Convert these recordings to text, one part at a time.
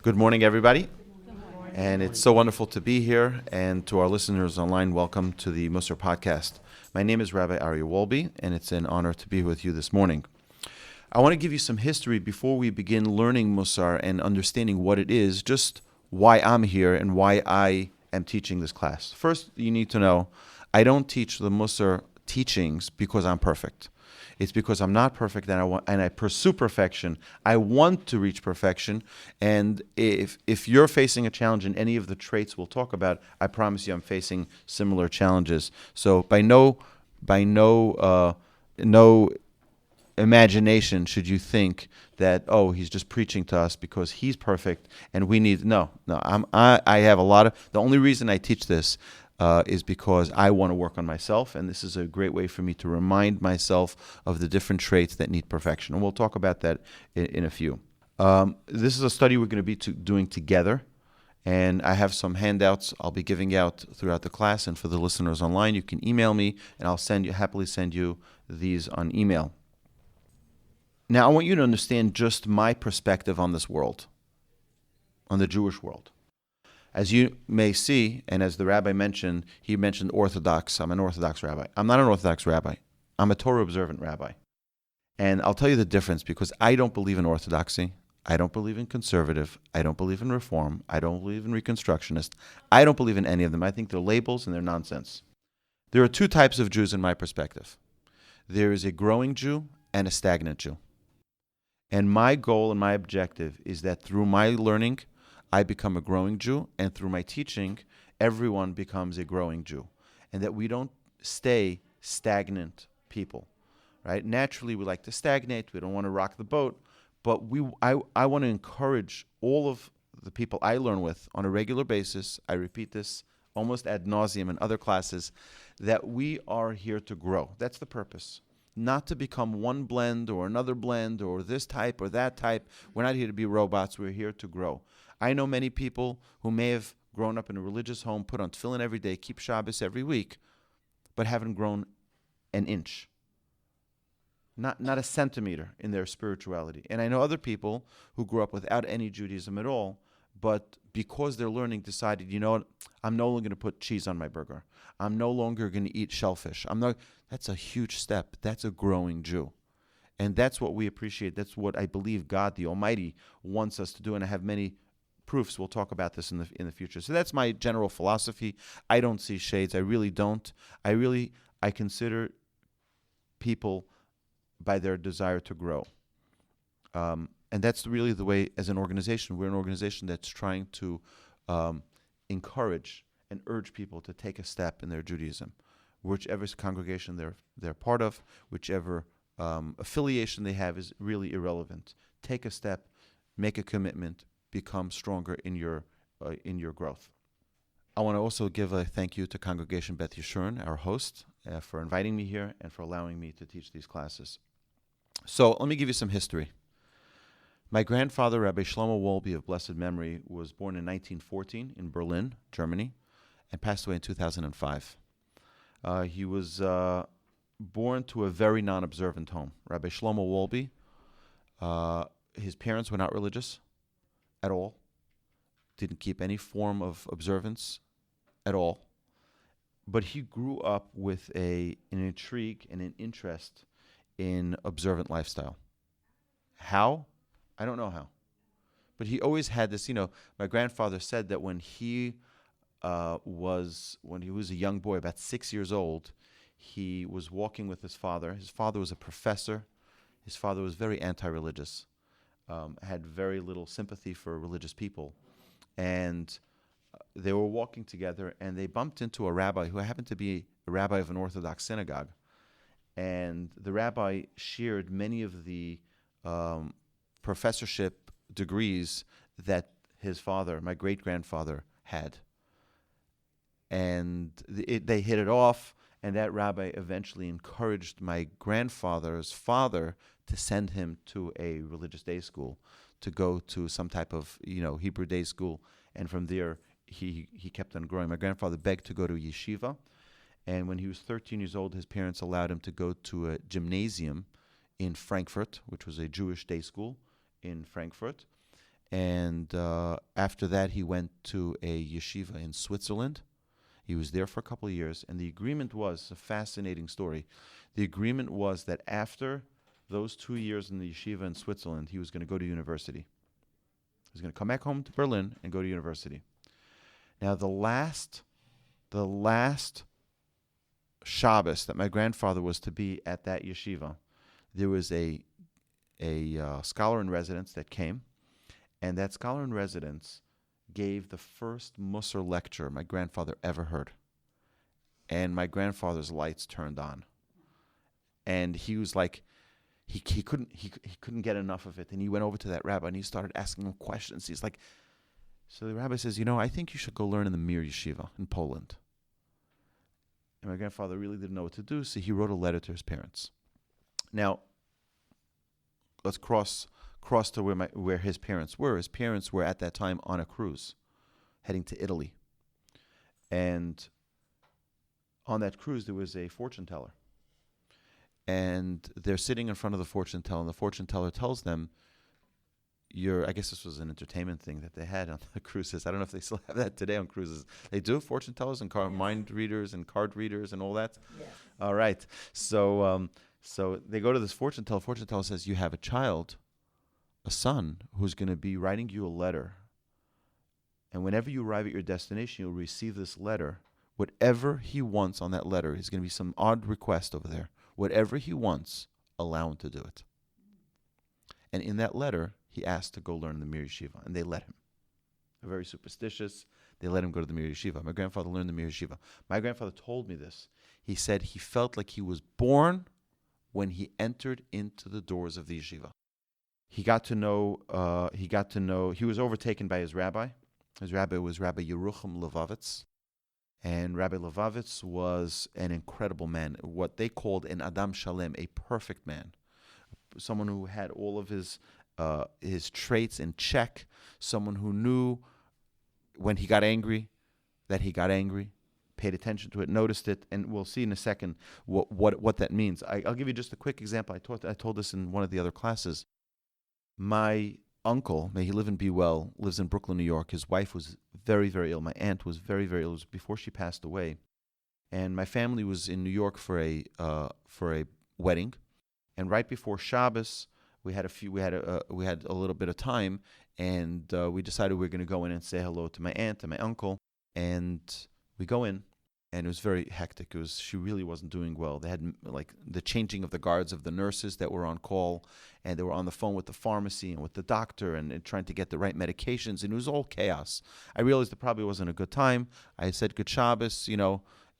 Good morning, everybody. And it's so wonderful to be here. And to our listeners online, welcome to the Mussar podcast. My name is Rabbi Aryeh Wolbe, and it's an honor to be with you this morning. I want to give you some history before we begin learning Mussar and understanding what it is, just why I'm here and why I am teaching this class. First, you need to know, I don't teach the Mussar teachings because I'm perfect. It's because I'm not perfect and I pursue perfection. I want to reach perfection. And if you're facing a challenge in any of the traits we'll talk about, I promise you I'm facing similar challenges. So by no imagination should you think that, oh, he's just preaching to us because he's perfect and we need no. I have a lot of the only reason I teach this is because I want to work on myself, and this is a great way for me to remind myself of the different traits that need perfection. And we'll talk about that in a few. This is a study we're going to be doing together, and I have some handouts I'll be giving out throughout the class. And for the listeners online, you can email me, and I'll happily send you these on email. Now, I want you to understand just my perspective on this world, on the Jewish world. As you may see, and as the rabbi mentioned, he mentioned Orthodox. I'm an Orthodox rabbi. I'm not an Orthodox rabbi. I'm a Torah-observant rabbi. And I'll tell you the difference, because I don't believe in Orthodoxy. I don't believe in conservative. I don't believe in Reform. I don't believe in Reconstructionist. I don't believe in any of them. I think they're labels and they're nonsense. There are two types of Jews in my perspective. There is a growing Jew and a stagnant Jew. And my goal and my objective is that through my learning, I become a growing Jew, and through my teaching, everyone becomes a growing Jew, and that we don't stay stagnant people, right? Naturally, we like to stagnate. We don't want to rock the boat, but I want to encourage all of the people I learn with on a regular basis. I repeat this almost ad nauseum in other classes, that we are here to grow. That's the purpose. Not to become one blend or another blend or this type or that type. We're not here to be robots. We're here to grow. I know many people who may have grown up in a religious home, put on tefillin every day, keep Shabbos every week, but haven't grown an inch. Not a centimeter in their spirituality. And I know other people who grew up without any Judaism at all, but because they're learning, decided, you know what, I'm no longer going to put cheese on my burger. I'm no longer going to eat shellfish. That's a huge step. That's a growing Jew. And that's what we appreciate. That's what I believe God, the Almighty, wants us to do. And I have many proofs. We'll talk about this in the future. So that's my general philosophy. I don't see shades. I really don't. I consider people by their desire to grow. And that's really the way, as an organization, we're an organization that's trying to encourage and urge people to take a step in their Judaism. Whichever congregation they're part of, whichever affiliation they have is really irrelevant. Take a step, make a commitment, become stronger in your growth. I want to also give a thank you to Congregation Beth Yeshurun, our host, for inviting me here and for allowing me to teach these classes. So let me give you some history. My grandfather, Rabbi Shlomo Wolbe of blessed memory, was born in 1914 in Berlin, Germany, and passed away in 2005. He was born to a very non-observant home. Rabbi Shlomo Wolbe, his parents were not religious at all, didn't keep any form of observance at all, but he grew up with an intrigue and an interest in observant lifestyle. How? I don't know how. But he always had this, my grandfather said that when he was a young boy, about 6 years old, he was walking with his father. His father was a professor. His father was very anti-religious, had very little sympathy for religious people. And they were walking together, and they bumped into a rabbi who happened to be a rabbi of an Orthodox synagogue. And the rabbi shared many of the professorship degrees that his father, my great-grandfather, had. And they hit it off, and that rabbi eventually encouraged my grandfather's father to send him to a religious day school, to go to some type of Hebrew day school. And from there, he kept on growing. My grandfather begged to go to yeshiva, and when he was 13 years old, his parents allowed him to go to a gymnasium in Frankfurt, which was a Jewish day school in Frankfurt. And after that, he went to a yeshiva in Switzerland. He was there for a couple of years. And the agreement was a fascinating story. The agreement was that after those 2 years in the yeshiva in Switzerland, he was going to go to university. He was going to come back home to Berlin and go to university. Now, the last Shabbos that my grandfather was to be at that yeshiva, there was a scholar in residence that came, and that scholar in residence gave the first Mussar lecture my grandfather ever heard. And my grandfather's lights turned on. And he was like, he couldn't get enough of it. And he went over to that rabbi and he started asking him questions. He's like, so the rabbi says, I think you should go learn in the Mir Yeshiva in Poland. And my grandfather really didn't know what to do, so he wrote a letter to his parents. Now, let's cross to where his parents were. His parents were at that time on a cruise, heading to Italy. And on that cruise, there was a fortune teller. And they're sitting in front of the fortune teller, and the fortune teller tells them, I guess this was an entertainment thing that they had on the cruises. I don't know if they still have that today on cruises. They do fortune tellers and mind readers and card readers and all that. Yeah. All right. So they go to this fortune teller. Fortune teller says, you have a child, a son, who's going to be writing you a letter. And whenever you arrive at your destination, you'll receive this letter. Whatever he wants on that letter is going to be some odd request over there. Whatever he wants, allow him to do it. And in that letter, he asked to go learn the Mir Yeshiva, and they let him. They're very superstitious. They let him go to the Mir Yeshiva. My grandfather learned the Mir Yeshiva. My grandfather told me this. He said he felt like he was born when he entered into the doors of the yeshiva. He was overtaken by his rabbi. His rabbi was Rabbi Yerucham Levavitz. And Rabbi Levavitz was an incredible man, what they called an Adam Shalem, a perfect man. Someone who had all of his traits in check, someone who knew when he got angry, that he got angry, paid attention to it, noticed it, and we'll see in a second what that means. I'll give you just a quick example. I told this in one of the other classes. My uncle, may he live and be well, lives in Brooklyn, New York. His wife was very, very ill. My aunt was very, very ill. It was before she passed away. And my family was in New York for a wedding. And right before Shabbos, we had a little bit of time, and we decided we were going to go in and say hello to my aunt and my uncle. And we go in, and it was very hectic. She really wasn't doing well. They had like the changing of the guards of the nurses that were on call, and they were on the phone with the pharmacy and with the doctor and trying to get the right medications, and it was all chaos. I realized it probably wasn't a good time. I said good Shabbos,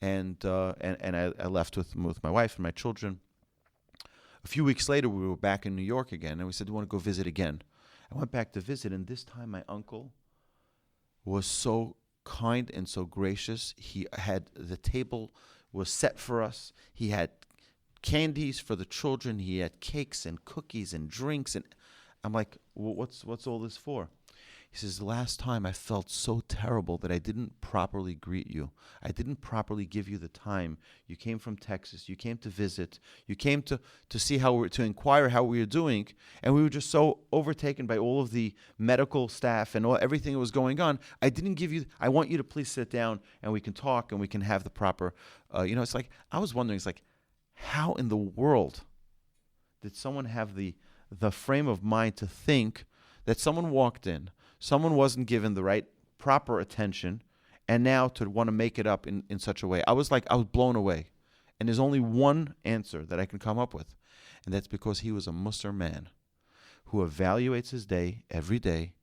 and I left with my wife and my children. A few weeks later, we were back in New York again, and we said, we want to go visit again. I went back to visit, and this time my uncle was so kind and so gracious. The table was set for us. He had candies for the children. He had cakes and cookies and drinks. And I'm like, what's all this for? He says, last time I felt so terrible that I didn't properly greet you. I didn't properly give you the time. You came from Texas. You came to visit. You came to see to inquire how we were doing. And we were just so overtaken by all of the medical staff and everything that was going on. I want you to please sit down and we can talk and we can have the proper, it's like, I was wondering, it's like, how in the world did someone have the frame of mind to think that someone walked in, someone wasn't given the right proper attention, and now to want to make it up in such a way? I was blown away. And there's only one answer that I can come up with, and that's because he was a Mussar man who evaluates his day every day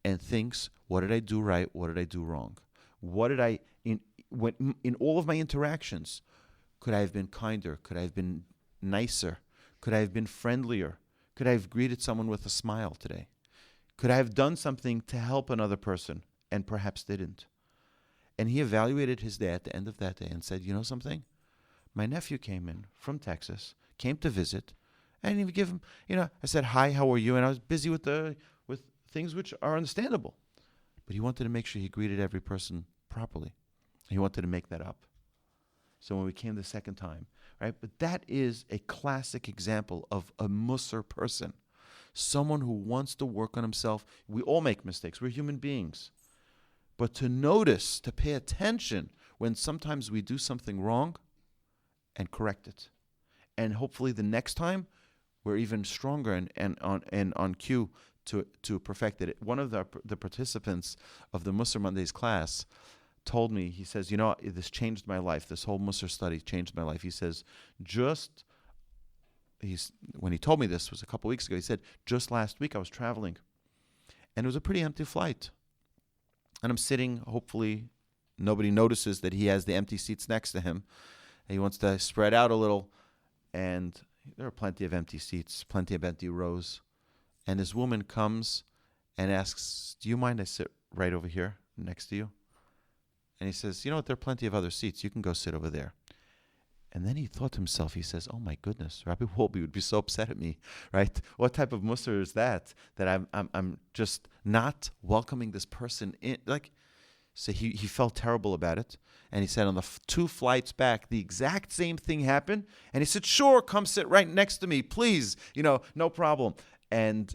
and thinks, what did I do right? What did I do wrong? What did I, in all of my interactions, could I have been kinder? Could I have been nicer? Could I have been friendlier? Could I have greeted someone with a smile today? Could I have done something to help another person and perhaps didn't? And he evaluated his day at the end of that day and said, you know something? My nephew came in from Texas, came to visit. I didn't even give him, I said, hi, how are you? And I was busy with things which are understandable. But he wanted to make sure he greeted every person properly. He wanted to make that up. So when we came the second time, right? But that is a classic example of a Mussar person. someone who wants to work on himself. We all make mistakes. We're human beings. But to notice, to pay attention when sometimes we do something wrong and correct it. And hopefully the next time we're even stronger and on cue to perfect it. One of the participants of the Mussar Mondays class told me, he says, this changed my life. This whole Mussar study changed my life. He says, when he told me this was a couple weeks ago, he said, just last week I was traveling and it was a pretty empty flight. And I'm sitting, hopefully nobody notices that he has the empty seats next to him. And he wants to spread out a little. And there are plenty of empty seats, plenty of empty rows. And this woman comes and asks, do you mind I sit right over here next to you? And he says, you know what, there are plenty of other seats. You can go sit over there. And then he thought to himself, he says, oh my goodness, Rabbi Wolbe would be so upset at me, right? What type of mussar is that I'm just not welcoming this person in? So he felt terrible about it. And he said on the 2 flights back, the exact same thing happened. And he said, sure, come sit right next to me, please. No problem. And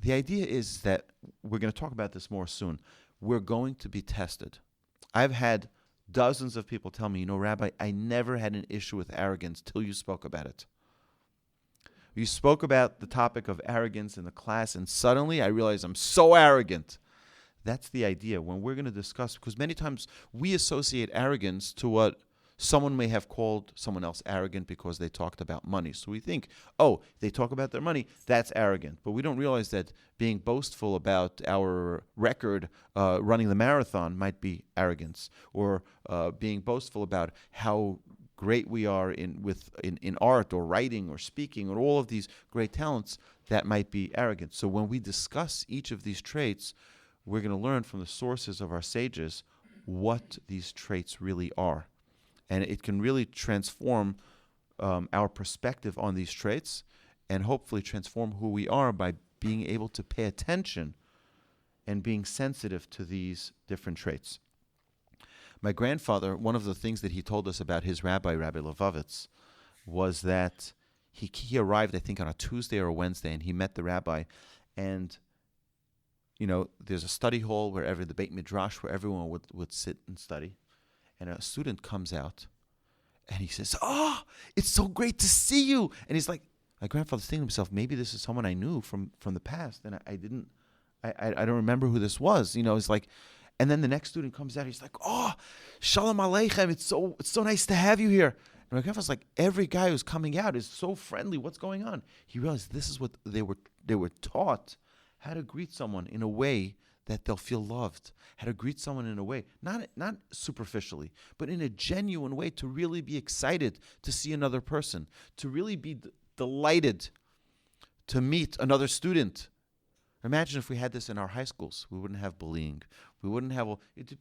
the idea is that we're going to talk about this more soon. We're going to be tested. I've had dozens of people tell me, Rabbi, I never had an issue with arrogance till you spoke about it. You spoke about the topic of arrogance in the class, and suddenly I realized I'm so arrogant. That's the idea when we're going to discuss, because many times we associate arrogance to what someone may have called someone else arrogant because they talked about money. So we think, they talk about their money, that's arrogant. But we don't realize that being boastful about our record running the marathon might be arrogance, or being boastful about how great we are in art or writing or speaking or all of these great talents, that might be arrogance. So when we discuss each of these traits, we're going to learn from the sources of our sages what these traits really are. And it can really transform our perspective on these traits and hopefully transform who we are by being able to pay attention and being sensitive to these different traits. My grandfather, one of the things that he told us about his rabbi, Rabbi Levovitz, was that he arrived, I think, on a Tuesday or a Wednesday, and he met the rabbi. And, there's a study hall the Beit Midrash, where everyone would sit and study. And a student comes out, and he says, it's so great to see you. And he's like, my grandfather's thinking to himself, maybe this is someone I knew from the past, and I don't remember who this was. He's like, and then the next student comes out, he's like, Shalom Aleichem, it's so nice to have you here. And my grandfather's like, every guy who's coming out is so friendly. What's going on? He realized this is what they were taught, how to greet someone in a way that they'll feel loved, how to greet someone in a way, not superficially, but in a genuine way, to really be excited to see another person, to really be delighted to meet another student. Imagine if we had this in our high schools. We wouldn't have bullying. We wouldn't have,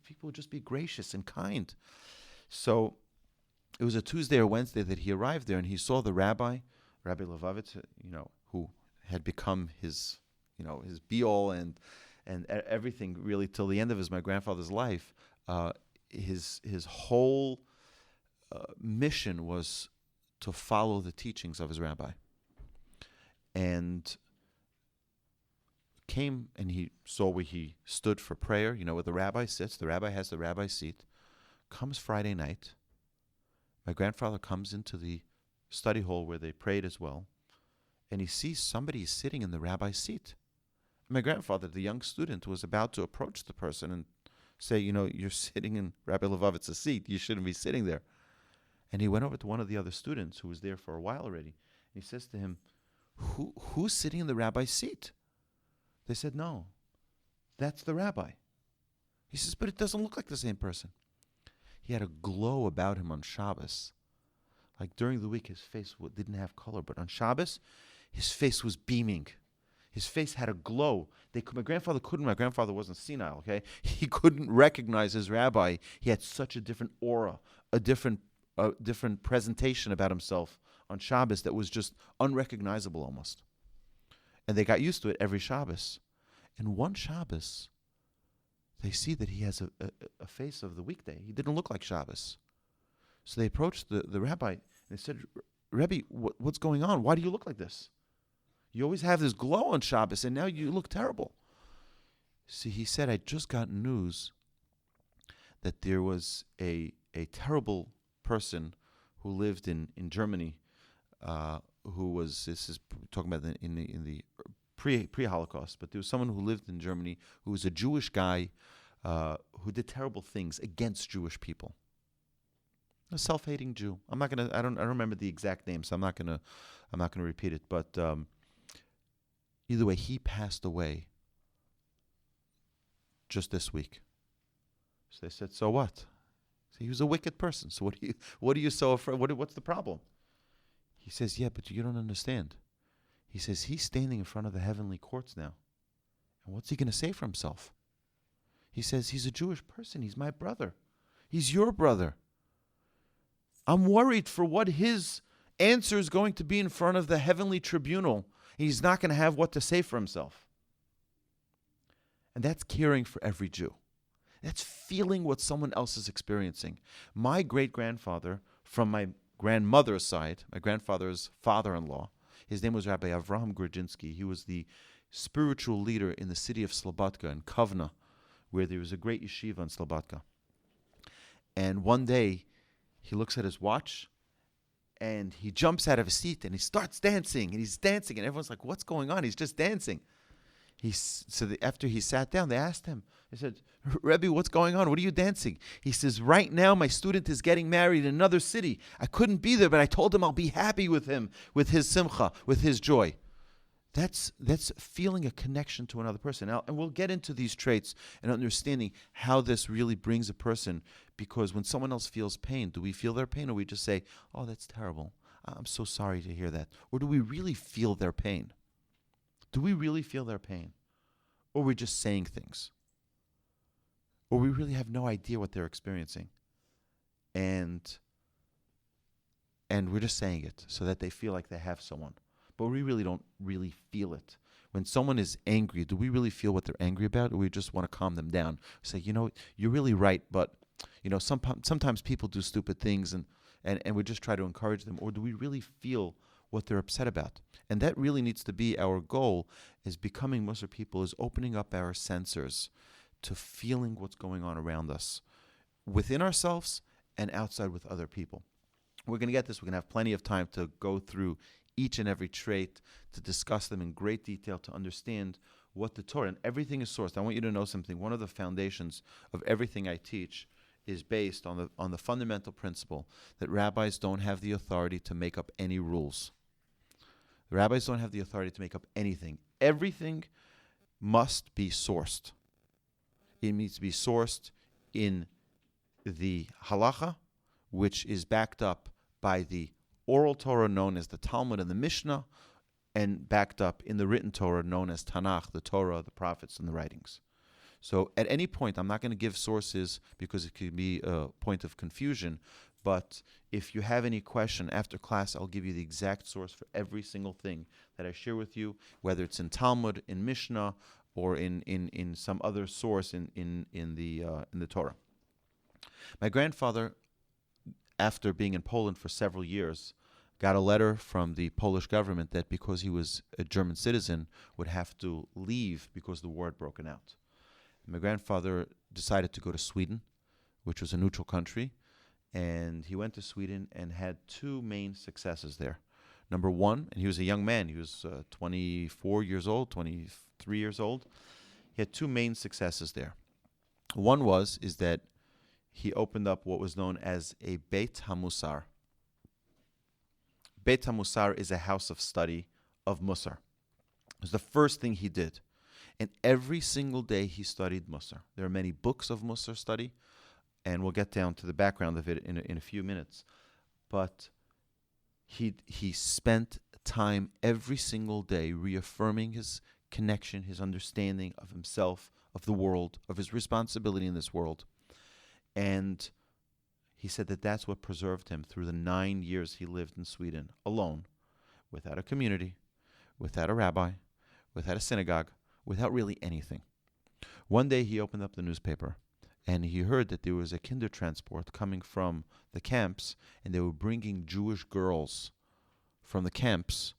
people would just be gracious and kind. So it was a Tuesday or Wednesday that he arrived there, and he saw the Rabbi Levovitz, who had become his be-all and everything really till the end of my grandfather's life. His whole mission was to follow the teachings of his rabbi. And came and he saw where he stood for prayer, where the rabbi sits. The rabbi has the rabbi seat. Comes Friday night. My grandfather comes into the study hall where they prayed as well, and he sees somebody sitting in the rabbi's seat. My grandfather, the young student, was about to approach the person and say, you're sitting in Rabbi Levovitz's seat. You shouldn't be sitting there. And he went over to one of the other students who was there for a while already. And he says to him, who's sitting in the rabbi's seat? They said, no, that's the rabbi. He says, but it doesn't look like the same person. He had a glow about him on Shabbos. Like during the week, his face didn't have color, but on Shabbos, his face was beaming. His face had a glow. My grandfather wasn't senile, okay? He couldn't recognize his rabbi. He had such a different aura, a different presentation about himself on Shabbos that was just unrecognizable almost. And they got used to it every Shabbos. And one Shabbos, they see that he has a face of the weekday. He didn't look like Shabbos. So they approached the rabbi and they said, Rebbe, what's going on? Why do you look like this? You always have this glow on Shabbos, and now you look terrible. See, he said, I just got news that there was a terrible person who lived in Germany, who was, this is talking about in the pre-Holocaust, but there was someone who lived in Germany who was a Jewish guy who did terrible things against Jewish people. A self-hating Jew. I don't remember the exact name, so I'm not gonna repeat it. But either way, he passed away just this week. So they said, so what? So he was a wicked person. So what are you so afraid? What's the problem? He says, yeah, but you don't understand. He says he's standing in front of the heavenly courts now, and what's he going to say for himself? He says he's a Jewish person. He's my brother. He's your brother. I'm worried for what his answer is going to be in front of the heavenly tribunal. He's not going to have what to say for himself. And that's caring for every Jew. That's feeling what someone else is experiencing. My great-grandfather, from my grandmother's side, my grandfather's father-in-law, his name was Rabbi Avraham Grodzinski. He was the spiritual leader in the city of Slobodka in Kovna, where there was a great yeshiva in Slobodka. And one day, he looks at his watch, and he jumps out of his seat, and he starts dancing, and he's dancing, and everyone's like, what's going on? He's just dancing. After he sat down, they asked him, they said, Rebbe, what's going on? What are you dancing? He says, right now my student is getting married in another city. I couldn't be there, but I told him I'll be happy with him, with his simcha, with his joy. That's feeling a connection to another person. Now, and we'll get into these traits and understanding how this really brings a person, because when someone else feels pain, do we feel their pain, or we just say, oh, that's terrible. I'm so sorry to hear that. Or do we really feel their pain? Do we really feel their pain? Or are we just saying things? Or we really have no idea what they're experiencing. And we're just saying it so that they feel like they have someone. But we really don't really feel it. When someone is angry, do we really feel what they're angry about? Or we just want to calm them down? Say, you're really right, but sometimes people do stupid things, and we just try to encourage them. Or do we really feel what they're upset about? And that really needs to be our goal, is becoming Mussar people, is opening up our sensors to feeling what's going on around us, within ourselves and outside with other people. We're going to get this. We're going to have plenty of time to go through each and every trait, to discuss them in great detail, to understand what the Torah, and everything is sourced. I want you to know something. One of the foundations of everything I teach is based on the fundamental principle that rabbis don't have the authority to make up any rules. The rabbis don't have the authority to make up anything. Everything must be sourced. It needs to be sourced in the halacha, which is backed up by the oral Torah known as the Talmud and the Mishnah, and backed up in the written Torah known as Tanakh, the Torah, the prophets, and the writings. So at any point, I'm not going to give sources because it could be a point of confusion, but if you have any question after class, I'll give you the exact source for every single thing that I share with you, whether it's in Talmud, in Mishnah, or in some other source in the Torah. My grandfather, after being in Poland for several years, got a letter from the Polish government that because he was a German citizen, would have to leave because the war had broken out. My grandfather decided to go to Sweden, which was a neutral country, and he went to Sweden and had two main successes there. Number one, and he was a young man, he was 24 years old, 23 years old. He had two main successes there. One is that he opened up what was known as a Beit HaMussar. Beit HaMussar is a house of study of Mussar. It was the first thing he did. And every single day he studied Mussar. There are many books of Mussar study, and we'll get down to the background of it in a few minutes. But he spent time every single day reaffirming his connection, his understanding of himself, of the world, of his responsibility in this world. And he said that that's what preserved him through the 9 years he lived in Sweden, alone, without a community, without a rabbi, without a synagogue, without really anything. One day he opened up the newspaper, and he heard that there was a kinder transport coming from the camps, and they were bringing Jewish girls from the camps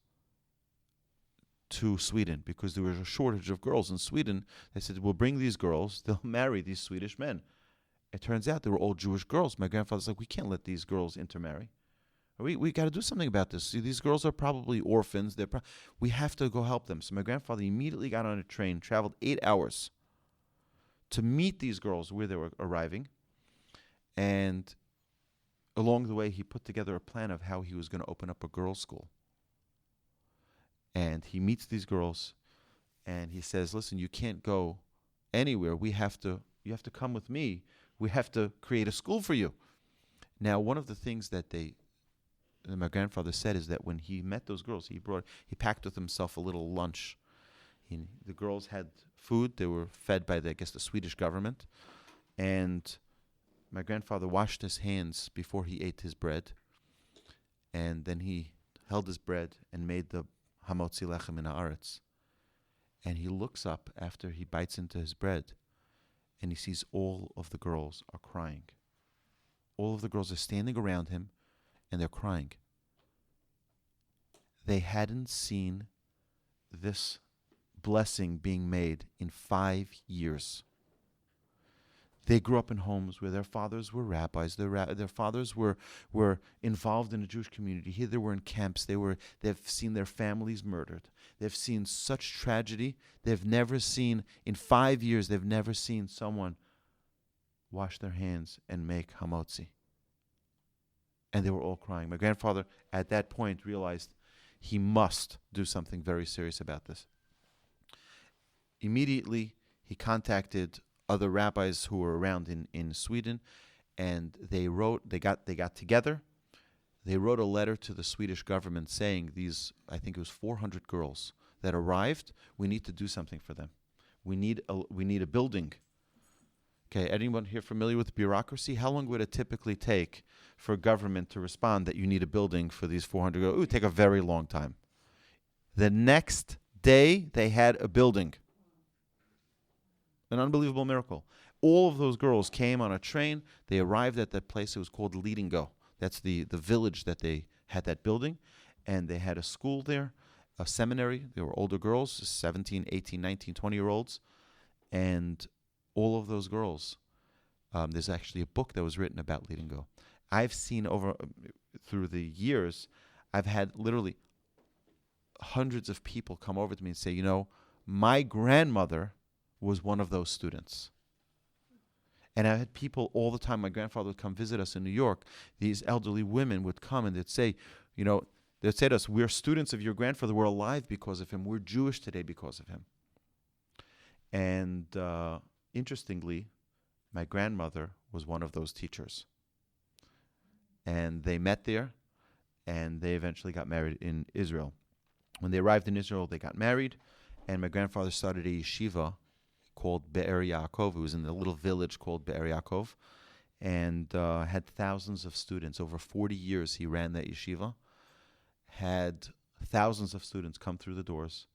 to Sweden because there was a shortage of girls in Sweden. They said, we'll bring these girls, they'll marry these Swedish men. It turns out they were all Jewish girls. My grandfather's like, we can't let these girls intermarry. We got to do something about this. See, these girls are probably orphans. We have to go help them. So my grandfather immediately got on a train, traveled 8 hours to meet these girls where they were arriving. And along the way, he put together a plan of how he was going to open up a girls' school. And he meets these girls, and he says, listen, you can't go anywhere. You have to come with me. We have to create a school for you. Now, one of the things that my grandfather said is that when he met those girls, he packed with himself a little lunch. The girls had food. They were fed by the Swedish government. And my grandfather washed his hands before he ate his bread. And then he held his bread and made the hamotzi lechem in haaretz. And he looks up after he bites into his bread, and he sees all of the girls are crying. All of the girls are standing around him, and they're crying. They hadn't seen this blessing being made in 5 years. They grew up in homes where their fathers were rabbis. Their fathers were involved in a Jewish community. Here they were in camps. They've seen their families murdered. They've seen such tragedy. They've never seen, in 5 years, they've never seen someone wash their hands and make hamotzi. And they were all crying. My grandfather, at that point, realized he must do something very serious about this. Immediately, he contacted other rabbis who were around in Sweden, and they got together. They wrote a letter to the Swedish government saying I think it was 400 girls that arrived. We need to do something for them. We need a building. Okay, anyone here familiar with bureaucracy? How long would it typically take for government to respond that you need a building for these 400 girls? It would take a very long time. The next day, they had a building. An unbelievable miracle. All of those girls came on a train. They arrived at that place. It was called Leadingo. That's the village that they had that building. And they had a school there, a seminary. They were older girls, 17, 18, 19, 20-year-olds. And all of those girls, there's actually a book that was written about Leadingo. I've seen through the years, I've had literally hundreds of people come over to me and say, my grandmother was one of those students. And I had people all the time. My grandfather would come visit us in New York. These elderly women would come and they'd say, they'd say to us, we're students of your grandfather. We're alive because of him. We're Jewish today because of him. And interestingly, my grandmother was one of those teachers. And they met there, and they eventually got married in Israel. When they arrived in Israel, they got married, and my grandfather started a yeshiva called Be'er Yaakov. It was in a little village called Be'er Yaakov, and had thousands of students. Over 40 years he ran that yeshiva, had thousands of students come through the doors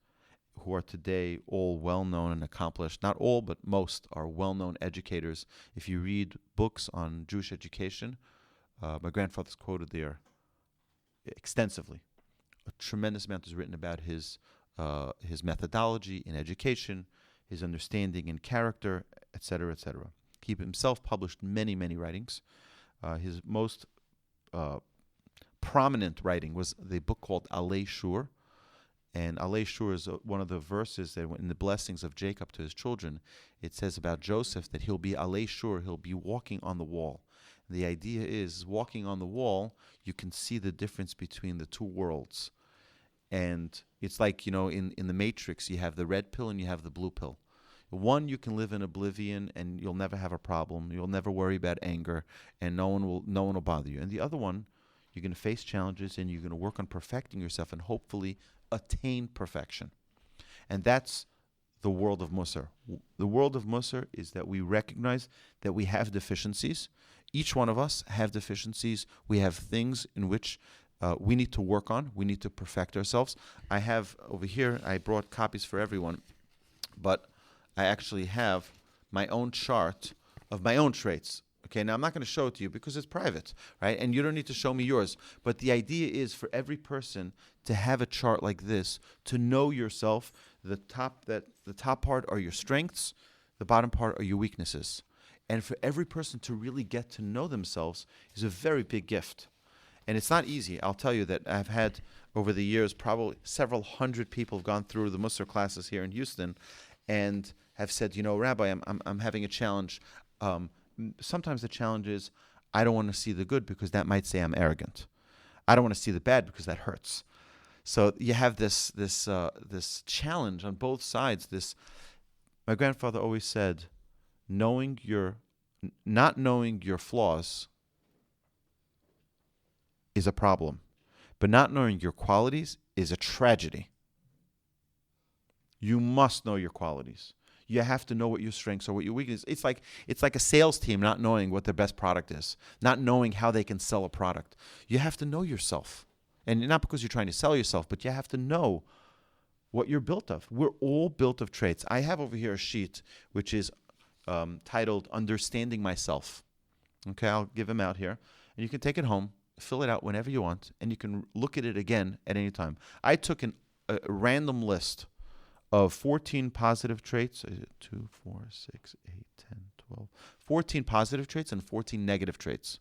who are today all well-known and accomplished. Not all, but most are well-known educators. If you read books on Jewish education, my grandfather's quoted there extensively. A tremendous amount is written about his methodology in education, his understanding in character, etc., etc. He himself published many, many writings. His most prominent writing was the book called Alei Shur. And Alei Shur is one of the verses that in the blessings of Jacob to his children, it says about Joseph that he'll be Alei Shur, he'll be walking on the wall. And the idea is, walking on the wall, you can see the difference between the two worlds. And it's like, in the Matrix, you have the red pill and you have the blue pill. One, you can live in oblivion and you'll never have a problem. You'll never worry about anger, and no one will bother you. And the other one, you're going to face challenges and you're going to work on perfecting yourself and hopefully attain perfection. And that's the world of Mussar. The world of Mussar is that we recognize that we have deficiencies. Each one of us have deficiencies. We have things in which we need to work on. We need to perfect ourselves. I have over here, I brought copies for everyone, but I actually have my own chart of my own traits. Okay, now I'm not going to show it to you because it's private, right? And you don't need to show me yours. But the idea is for every person to have a chart like this, to know yourself. The top part are your strengths, the bottom part are your weaknesses. And for every person to really get to know themselves is a very big gift. And it's not easy. I'll tell you that I've had, over the years, probably several hundred people have gone through the Mussar classes here in Houston and have said, Rabbi, I'm having a challenge. Sometimes the challenge is I don't want to see the good because that might say I'm arrogant. I don't want to see the bad because that hurts. So you have this challenge on both sides. My grandfather always said, not knowing your flaws is a problem, but not knowing your qualities is a tragedy. You must know your qualities. You have to know what your strengths are, what your weaknesses. It's like a sales team not knowing what their best product is, not knowing how they can sell a product. You have to know yourself, and not because you're trying to sell yourself, but you have to know what you're built of. We're all built of traits. I have over here a sheet which is titled "Understanding Myself." Okay, I'll give them out here, and you can take it home. Fill it out whenever you want, and you can look at it again at any time. I took a random list of 14 positive traits, 2, 4, 6, 8, 10, 12, 14 positive traits and 14 negative traits.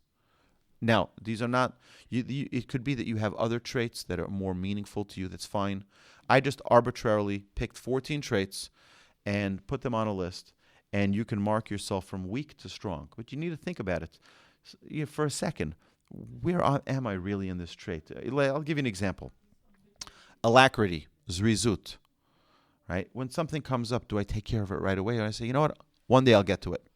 Now, these are not, it could be that you have other traits that are more meaningful to you, that's fine. I just arbitrarily picked 14 traits and put them on a list, and you can mark yourself from weak to strong. But you need to think about it for a second. Where am I really in this trait? I'll give you an example. Alacrity, zrizut, right? When something comes up, do I take care of it right away? Or I say, you know what? One day I'll get to it.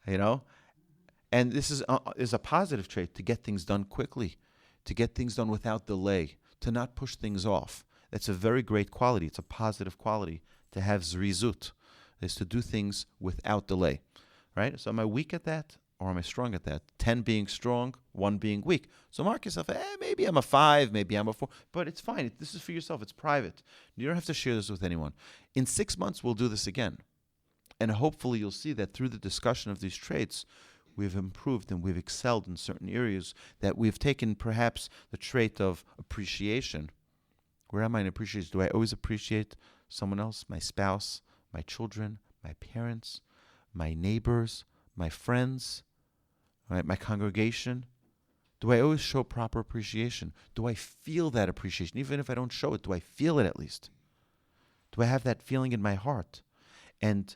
And this is a positive trait, to get things done quickly, to get things done without delay, to not push things off. That's a very great quality. It's a positive quality to have zrizut, is to do things without delay, right? So am I weak at that? Or am I strong at that? 10 being strong, 1 being weak. So mark yourself, maybe I'm a 5, maybe I'm a 4. But it's fine. This is for yourself. It's private. You don't have to share this with anyone. In 6 months, we'll do this again. And hopefully you'll see that through the discussion of these traits, we've improved and we've excelled in certain areas, that we've taken perhaps the trait of appreciation. Where am I in appreciation? Do I always appreciate someone else, my spouse, my children, my parents, my neighbors, my friends? Right, my congregation? Do I always show proper appreciation? Do I feel that appreciation? Even if I don't show it, do I feel it at least? Do I have that feeling in my heart? And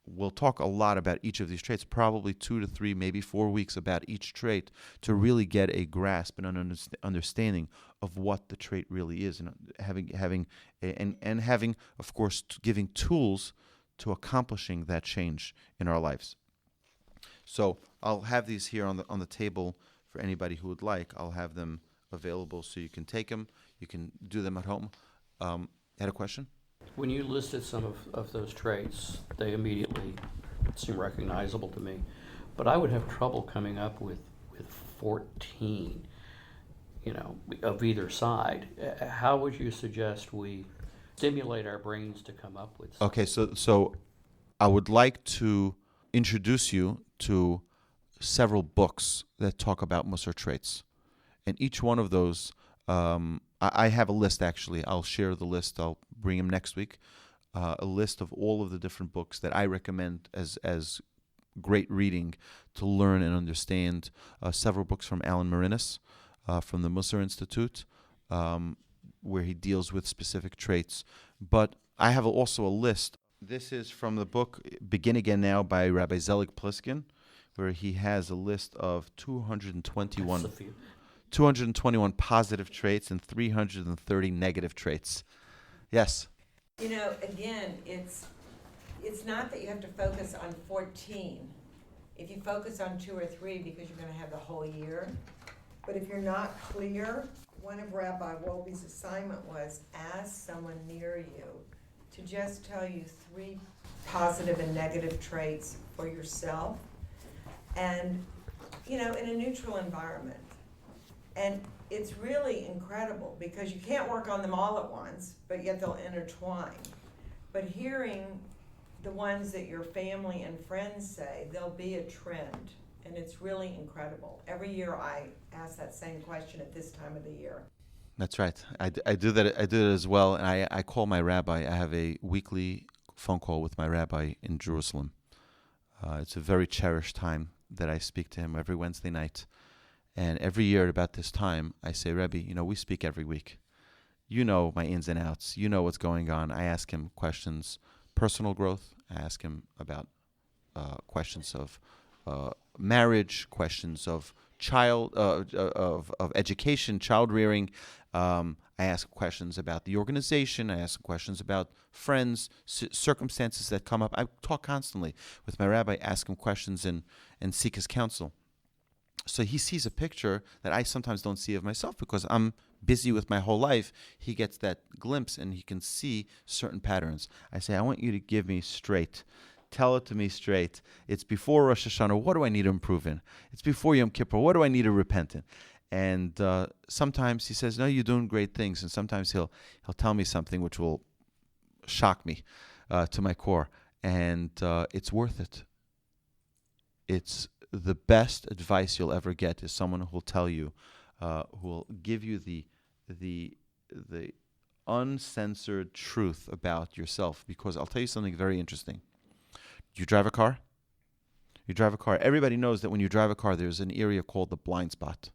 we'll talk a lot about each of these traits, probably 2 to 3, maybe 4 weeks about each trait, to really get a grasp and an understanding of what the trait really is, and having, of course, giving tools to accomplishing that change in our lives. So I'll have these here on the table for anybody who would like. I'll have them available so you can take them. You can do them at home. Had a question? When you listed some of those traits, they immediately seem recognizable to me. But I would have trouble coming up with 14, of either side. How would you suggest we stimulate our brains to come up with something? Okay, so I would like to introduce you to several books that talk about Mussar traits. And each one of those, I have a list actually. I'll share the list. I'll bring them next week. A list of all of the different books that I recommend as great reading to learn and understand. Several books from Alan Marinas from the Mussar Institute, where he deals with specific traits. But I have also a list. This is from the book Begin Again Now by Rabbi Zelig Pliskin, where he has a list of 221 positive traits and 330 negative traits. Yes? Again, it's not that you have to focus on 14. If you focus on 2 or 3, because you're going to have the whole year. But if you're not clear, one of Rabbi Wolbe's assignment was ask someone near you to just tell you 3 positive and negative traits for yourself, and in a neutral environment. And it's really incredible because you can't work on them all at once, but yet they'll intertwine. But hearing the ones that your family and friends say, there'll be a trend, and it's really incredible. Every year I ask that same question at this time of the year. That's right. I do that. I do that as well. And I call my rabbi. I have a weekly phone call with my rabbi in Jerusalem. It's a very cherished time that I speak to him every Wednesday night. And every year at about this time, I say, Rebbe, we speak every week. You know my ins and outs. You know what's going on. I ask him questions, personal growth. I ask him about questions of marriage, questions of child, of education, child rearing. I ask questions about the organization. I ask questions about friends, circumstances that come up. I talk constantly with my rabbi, ask him questions and seek his counsel. So he sees a picture that I sometimes don't see of myself because I'm busy with my whole life. He gets that glimpse and he can see certain patterns. I say, I want you to give me straight. Tell it to me straight. It's before Rosh Hashanah. What do I need to improve in? It's before Yom Kippur. What do I need to repent in? And sometimes he says, no, you're doing great things. And sometimes he'll tell me something which will shock me to my core. And it's worth it. It's the best advice you'll ever get is someone who will tell you, who will give you the uncensored truth about yourself. Because I'll tell you something very interesting. You drive a car? You drive a car. Everybody knows that when you drive a car, there's an area called the blind spot.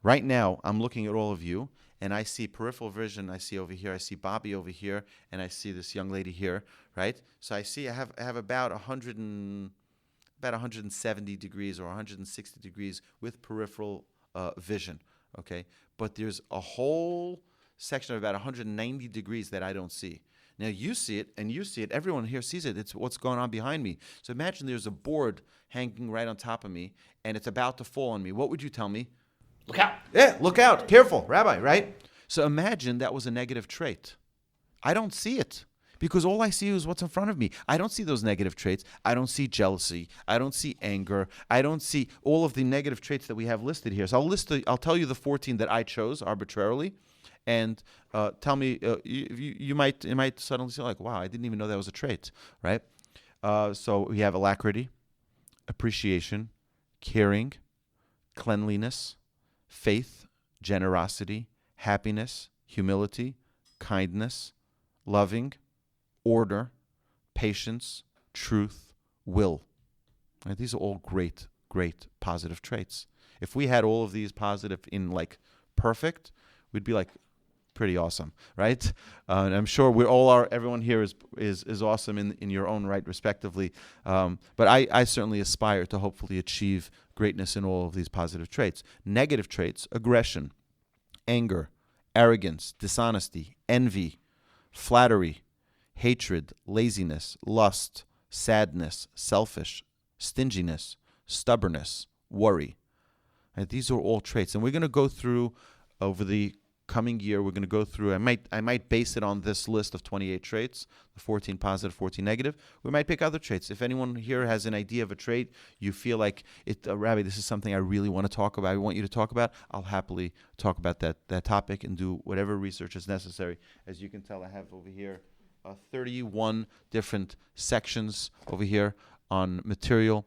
Right now, I'm looking at all of you, and I see peripheral vision. I see over here. I see Bobby over here, and I see this young lady here, right? So I have about 170 degrees or 160 degrees with peripheral vision, okay? But there's a whole section of about 190 degrees that I don't see. Now, you see it, and you see it. Everyone here sees it. It's what's going on behind me. So imagine there's a board hanging right on top of me, and it's about to fall on me. What would you tell me? Look out. Yeah, look out. Careful, Rabbi, right? So imagine that was a negative trait. I don't see it because all I see is what's in front of me. I don't see those negative traits. I don't see jealousy. I don't see anger. I don't see all of the negative traits that we have listed here. So I'll tell you the 14 that I chose arbitrarily. And tell me, you might suddenly say like, wow, I didn't even know that was a trait, right? So we have alacrity, appreciation, caring, cleanliness, faith, generosity, happiness, humility, kindness, loving, order, patience, truth, will. Right? These are all great, great positive traits. If we had all of these positive in like perfect, we'd be like pretty awesome, right? And I'm sure we all are. Everyone here is awesome in your own right, respectively. But I certainly aspire to hopefully achieve greatness in all of these positive traits. Negative traits: aggression, anger, arrogance, dishonesty, envy, flattery, hatred, laziness, lust, sadness, selfish, stinginess, stubbornness, worry. And these are all traits, and we're going to go through over the coming year. We're going to go through. I might base it on this list of 28 traits, the 14 positive, 14 negative. We might pick other traits. If anyone here has an idea of a trait, you feel like Rabbi, this is something I really want to talk about. I want you to talk about. I'll happily talk about that topic and do whatever research is necessary. As you can tell, I have over here 31 different sections over here on material.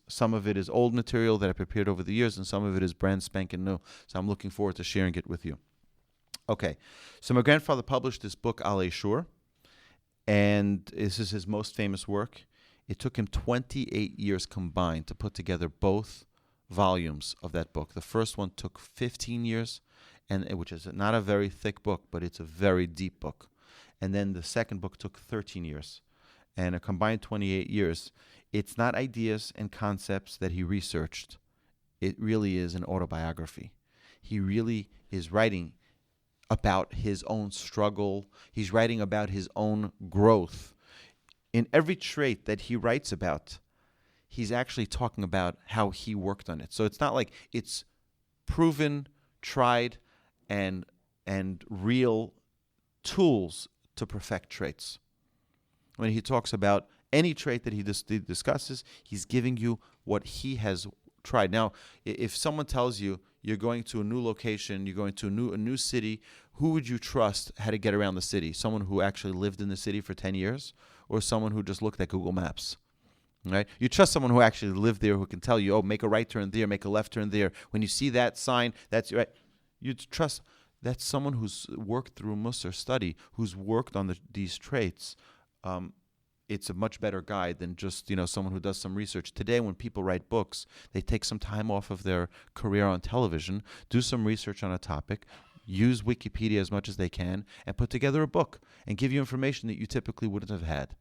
Some of it is old material that I prepared over the years, and some of it is brand spanking new. So I'm looking forward to sharing it with you. Okay, so my grandfather published this book, Al Shur, and this is his most famous work. It took him 28 years combined to put together both volumes of that book. The first one took 15 years, which is not a very thick book, but it's a very deep book. And then the second book took 13 years, and a combined 28 years. It's not ideas and concepts that he researched. It really is an autobiography. He really is writing about his own struggle. He's writing about his own growth. In every trait that he writes about, he's actually talking about how he worked on it. So it's not like it's proven, tried, and real tools to perfect traits. When he talks about any trait that he discusses, he's giving you what he has tried. Now, if someone tells you you're going to a new location, you're going to a new city, who would you trust how to get around the city? Someone who actually lived in the city for 10 years or someone who just looked at Google Maps? Right? You trust someone who actually lived there, who can tell you, oh, make a right turn there, make a left turn there. When you see that sign, that's right. You'd trust that's someone who's worked through Mussar study, who's worked on these traits. It's a much better guide than just someone who does some research. Today, when people write books, they take some time off of their career on television, do some research on a topic, use Wikipedia as much as they can, and put together a book and give you information that you typically wouldn't have had.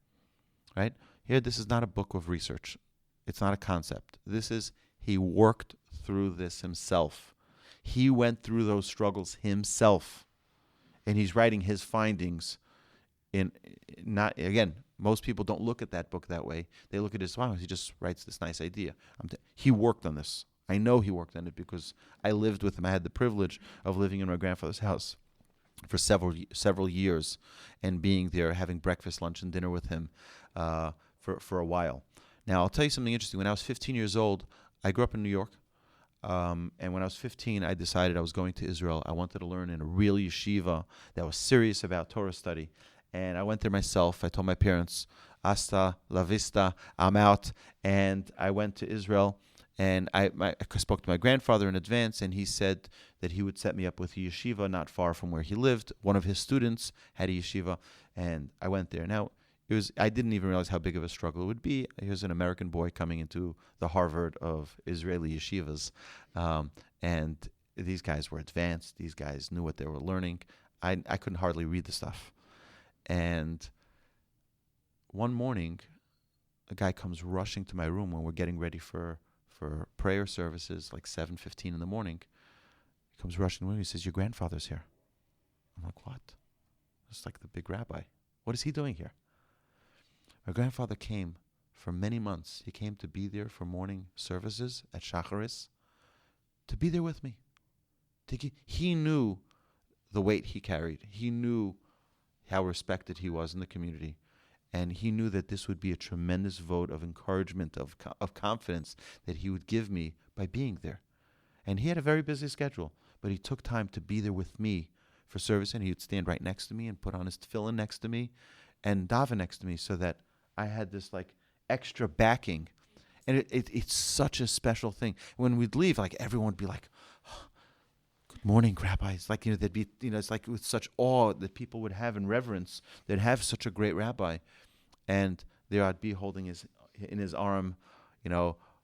Right? Here, this is not a book of research. It's not a concept. This is, he worked through this himself. He went through those struggles himself. And he's writing his findings most people don't look at that book that way. They look at it as, wow, he just writes this nice idea. He worked on this. I know he worked on it because I lived with him. I had the privilege of living in my grandfather's house for several years and being there, having breakfast, lunch, and dinner with him for a while. Now, I'll tell you something interesting. When I was 15 years old, I grew up in New York. And when I was 15, I decided I was going to Israel. I wanted to learn in a real yeshiva that was serious about Torah study. And I went there myself. I told my parents, hasta la vista, I'm out. And I went to Israel. And I spoke to my grandfather in advance, and he said that he would set me up with a yeshiva not far from where he lived. One of his students had a yeshiva, and I went there. Now, I didn't even realize how big of a struggle it would be. He was an American boy coming into the Harvard of Israeli yeshivas. And these guys were advanced. These guys knew what they were learning. I couldn't hardly read the stuff. And one morning, a guy comes rushing to my room when we're getting ready for prayer services, like 7:15 in the morning. He comes rushing to me. He says, "Your grandfather's here." I'm like, "What?" It's like the big rabbi. What is he doing here? My grandfather came for many months. He came to be there for morning services at Shacharis, to be there with me. He knew the weight he carried. He knew how respected he was in the community. And he knew that this would be a tremendous vote of encouragement, of confidence that he would give me by being there. And he had a very busy schedule, but he took time to be there with me for service, and he would stand right next to me and put on his tefillin next to me and daven next to me so that I had this like extra backing. And it's such a special thing. When we'd leave, like everyone would be like, oh, "Good morning, Rabbi." It's like, they'd be, it's like with such awe that people would have and reverence. They'd have such a great rabbi. And there I'd be holding in his arm,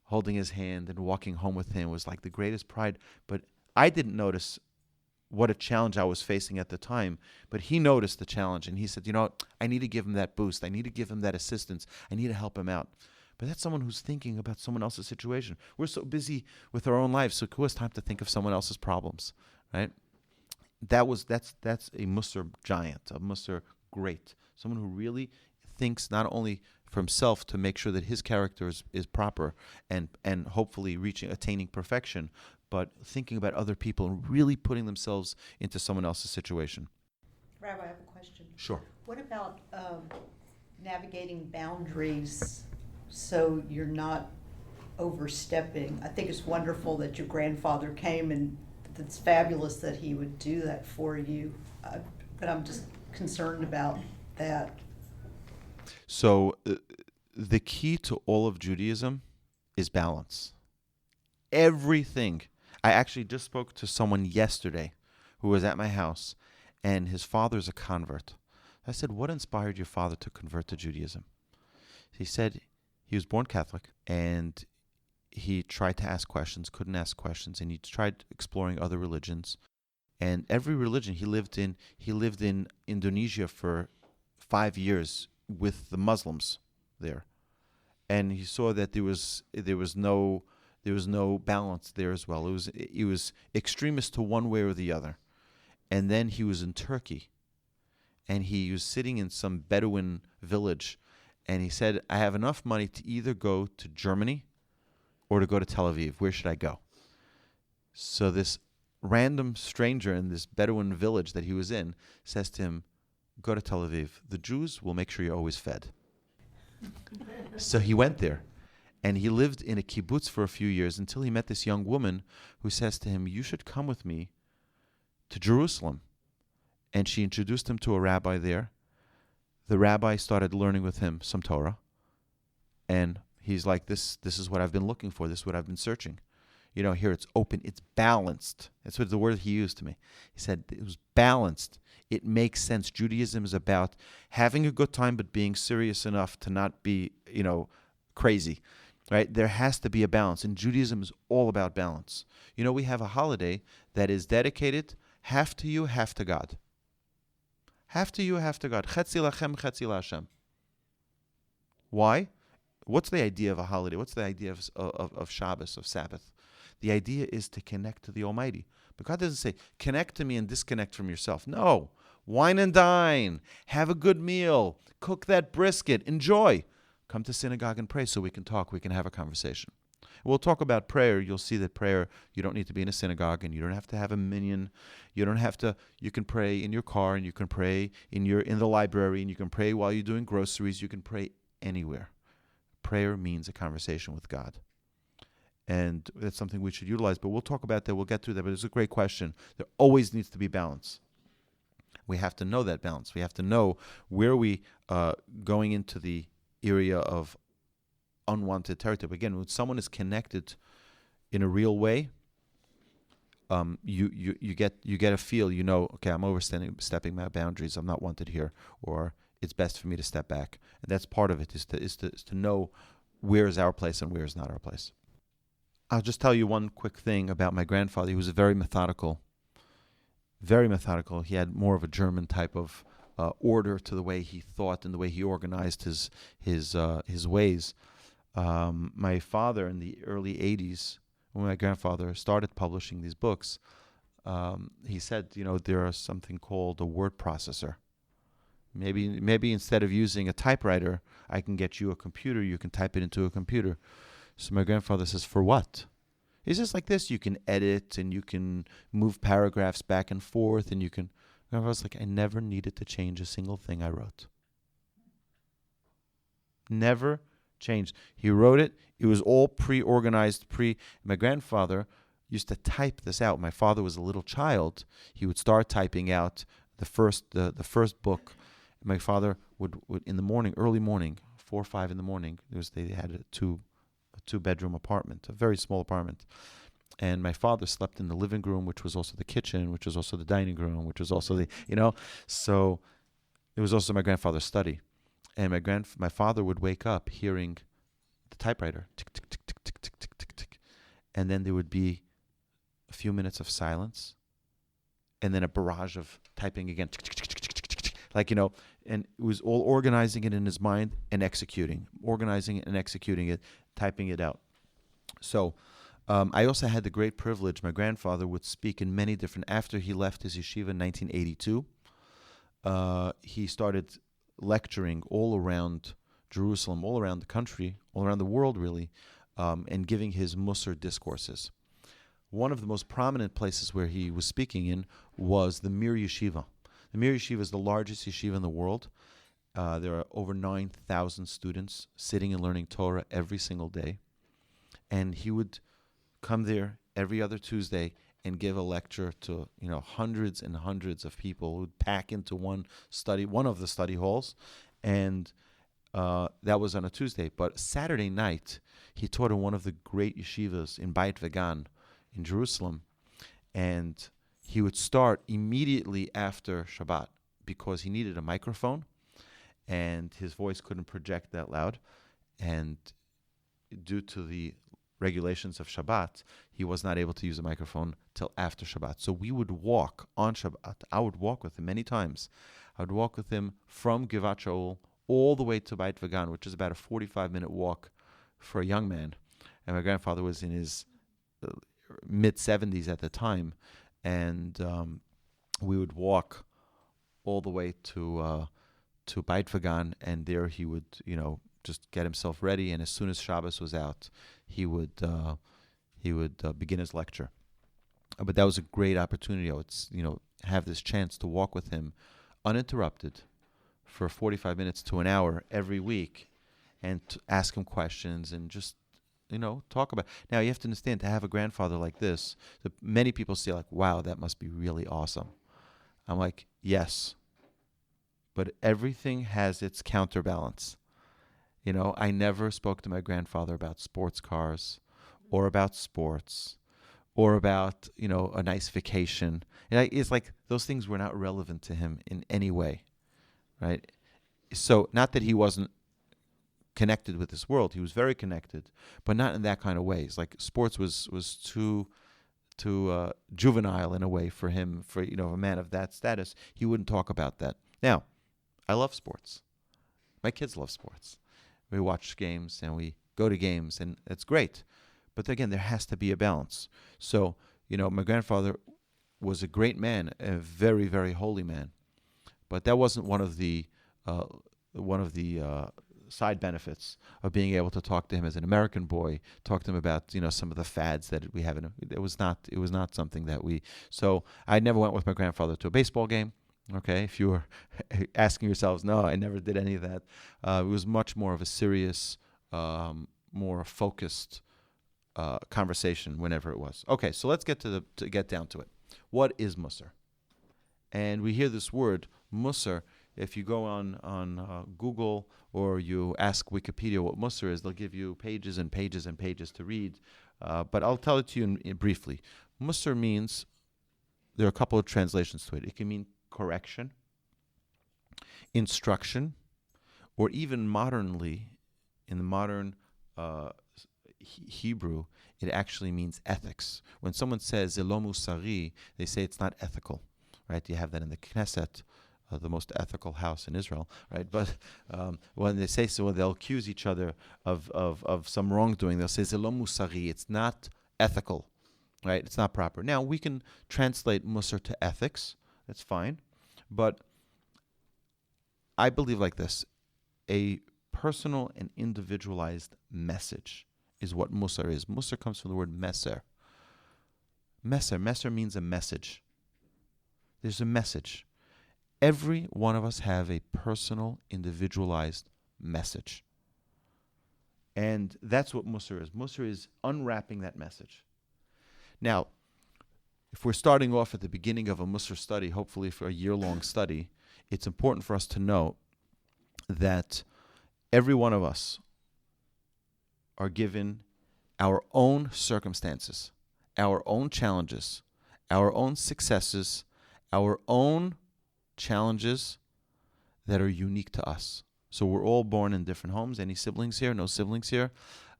holding his hand and walking home with him was like the greatest pride. But I didn't notice what a challenge I was facing at the time. But he noticed the challenge, and he said, I need to give him that boost. I need to give him that assistance. I need to help him out. But that's someone who's thinking about someone else's situation. We're so busy with our own lives, so who has time to think of someone else's problems, right? That's a Mussar giant, a Mussar great, someone who really thinks not only for himself to make sure that his character is proper and hopefully attaining perfection, but thinking about other people and really putting themselves into someone else's situation. Rabbi, I have a question. Sure. What about navigating boundaries so you're not overstepping? I think it's wonderful that your grandfather came, and it's fabulous that he would do that for you. But I'm just concerned about that. So the key to all of Judaism is balance. Everything. I actually just spoke to someone yesterday who was at my house, and his father's a convert. I said, "What inspired your father to convert to Judaism?" He said he was born Catholic, and he tried to ask questions, couldn't ask questions, and he tried exploring other religions. And every religion he lived in Indonesia for 5 years with the Muslims there, and he saw that there was no balance there as well. It was extremist to one way or the other. And then he was in Turkey, and he was sitting in some Bedouin village, and he said, "I have enough money to either go to Germany or to go to Tel Aviv. Where should I go?" So this random stranger in this Bedouin village that he was in says to him, "Go to Tel Aviv. The Jews will make sure you're always fed." So he went there, and he lived in a kibbutz for a few years until he met this young woman who says to him, "You should come with me to Jerusalem." And she introduced him to a rabbi there. The rabbi started learning with him some Torah, and he's like, this is what I've been looking for. This is what I've been searching. here it's open, it's balanced. That's what the word he used to me. He said it was balanced. It makes sense. Judaism is about having a good time, but being serious enough to not be, crazy, right? There has to be a balance. And Judaism is all about balance. We have a holiday that is dedicated half to you, half to God. Half to you, half to God. Chetzi lachem, chetzi laHashem. Why? What's the idea of a holiday? What's the idea of Shabbos, of Sabbath? The idea is to connect to the Almighty. But God doesn't say, connect to me and disconnect from yourself. No. Wine and dine. Have a good meal. Cook that brisket. Enjoy. Come to synagogue and pray so we can talk. We can have a conversation. We'll talk about prayer. You'll see that prayer, you don't need to be in a synagogue and you don't have to have a minyan. You can pray in your car and you can pray in the library and you can pray while you're doing groceries. You can pray anywhere. Prayer means a conversation with God. And that's something we should utilize. But we'll talk about that. We'll get through that. But it's a great question. There always needs to be balance. We have to know that balance. We have to know where we going into the area of unwanted territory. But again, when someone is connected in a real way, you get a feel. Okay, I'm overstepping my boundaries. I'm not wanted here, or it's best for me to step back. And that's part of it. Is to know where is our place and where is not our place. I'll just tell you one quick thing about my grandfather. He was very methodical. Very methodical. He had more of a German type of order to the way he thought and the way he organized his ways. My father, in the early 80s, when my grandfather started publishing these books, he said, there is something called a word processor. Maybe instead of using a typewriter, I can get you a computer. You can type it into a computer. So my grandfather says, for what? He says, like this, you can edit and you can move paragraphs back and forth and you can... I was like, I never needed to change a single thing I wrote. Never changed. He wrote it. It was all pre-organized. My grandfather used to type this out. My father was a little child. He would start typing out the first book. My father would in the morning, early morning, 4 or 5 in the morning, they had a two-bedroom apartment, a very small apartment. And my father slept in the living room, which was also the kitchen, which was also the dining room, which was also so it was also my grandfather's study. And my father would wake up hearing the typewriter, tick, tick, tick, tick, tick, tick, tick, tick, tick. And then there would be a few minutes of silence, and then a barrage of typing again, tick, tick, tick, tick, tick, tick, tick, and it was all organizing it in his mind and organizing it and executing it, typing it out. So I also had the great privilege, my grandfather would speak in many different, after he left his yeshiva in 1982, he started lecturing all around Jerusalem, all around the country, all around the world really, and giving his Mussar discourses. One of the most prominent places where he was speaking in was the Mir Yeshiva. The Mir Yeshiva is the largest yeshiva in the world. There are over 9,000 students sitting and learning Torah every single day. And he would come there every other Tuesday and give a lecture to hundreds and hundreds of people who would pack into one of the study halls. And that was on a Tuesday. But Saturday night, he taught in one of the great yeshivas in Beit Vegan in Jerusalem. And he would start immediately after Shabbat because he needed a microphone and his voice couldn't project that loud. And due to the regulations of Shabbat, he was not able to use a microphone till after Shabbat. So we would walk on Shabbat. I would walk with him many times. I would walk with him from Givat Shaul all the way to Beit Vegan, which is about a 45-minute walk for a young man. And my grandfather was in his mid-70s at the time. And we would walk all the way to Beit Vegan, and there he would, just get himself ready. And as soon as Shabbos was out, he would begin his lecture. But that was a great opportunity. I would, have this chance to walk with him uninterrupted for 45 minutes to an hour every week, and to ask him questions and just talk about. Now, you have to understand, to have a grandfather like this, many people say, like, wow, that must be really awesome. I'm like, yes. But everything has its counterbalance. I never spoke to my grandfather about sports cars or about sports or about, a nice vacation. It's like those things were not relevant to him in any way, right? So not that he wasn't connected with this world. He was very connected, but not in that kind of ways. Like sports was too juvenile in a way for him, for a man of that status. He wouldn't talk about that. Now, I love sports. My kids love sports. We watch games and we go to games, and it's great. But again, there has to be a balance. So, my grandfather was a great man, a very, very holy man. But that wasn't one of the side benefits of being able to talk to him as an American boy, talk to him about some of the fads that we have. It was not something that we. So I never went with my grandfather to a baseball game. Okay, if you were asking yourselves, no, I never did any of that. It was much more of a serious, more focused conversation whenever it was. Okay, so let's get get down to it. What is Mussar? And we hear this word Mussar. If you go on Google or you ask Wikipedia what Mussar is, they'll give you pages and pages and pages to read. But I'll tell it to you briefly. Mussar means, there are a couple of translations to it. It can mean correction, instruction, or even modernly, in the modern Hebrew, it actually means ethics. When someone says "Zelo musari," they say it's not ethical, right? You have that in the Knesset, the most ethical house in Israel, right? But when they say so, they'll accuse each other of some wrongdoing. They'll say "Zelo musari," it's not ethical, right? It's not proper. Now, we can translate Mussar to ethics. That's fine. But I believe like this: a personal and individualized message is what Mussar is. Mussar comes from the word meser. Meser means a message. There's a message. Every one of us have a personal, individualized message. And that's what Mussar is. Mussar is unwrapping that message. Now, if we're starting off at the beginning of a Mussar study, hopefully for a year-long study, it's important for us to know that every one of us are given our own circumstances, our own challenges, our own successes, our own challenges that are unique to us. So we're all born in different homes. Any siblings here? No siblings here.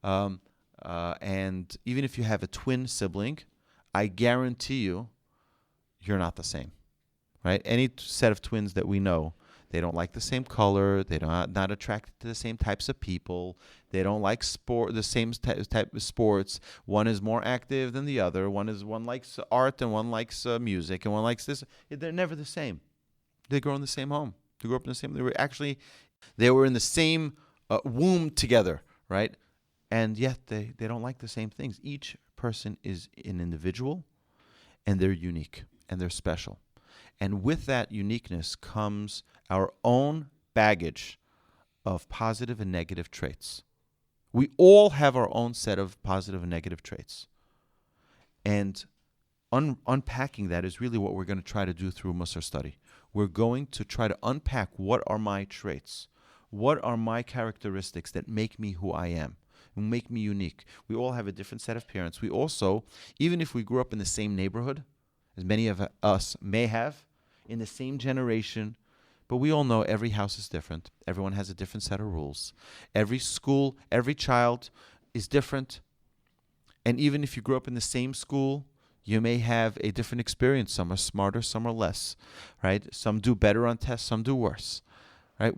And even if you have a twin sibling, I guarantee you're not the same, right? Any set of twins that we know, they don't like the same color. They don't not attracted to the same types of people. They don't like the same type of sports. One is more active than the other. One likes art and one likes music and one likes this. They're never the same. They grow in the same home. They grew up in the same. They were in the same womb together, right? And yet they don't like the same things. Each person is an individual, and they're unique and they're special. And with that uniqueness comes our own baggage of positive and negative traits. We all have our own set of positive and negative traits. And unpacking that is really what we're going to try to do through Mussar study. We're going to try to unpack what are my traits, what are my characteristics that make me who I am, and make me unique. We all have a different set of parents. We also, even if we grew up in the same neighborhood, as many of us may have, in the same generation, but we all know every house is different. Everyone has a different set of rules. Every school, every child is different. And even if you grew up in the same school, you may have a different experience. Some are smarter, some are less, right? Some do better on tests, some do worse, right?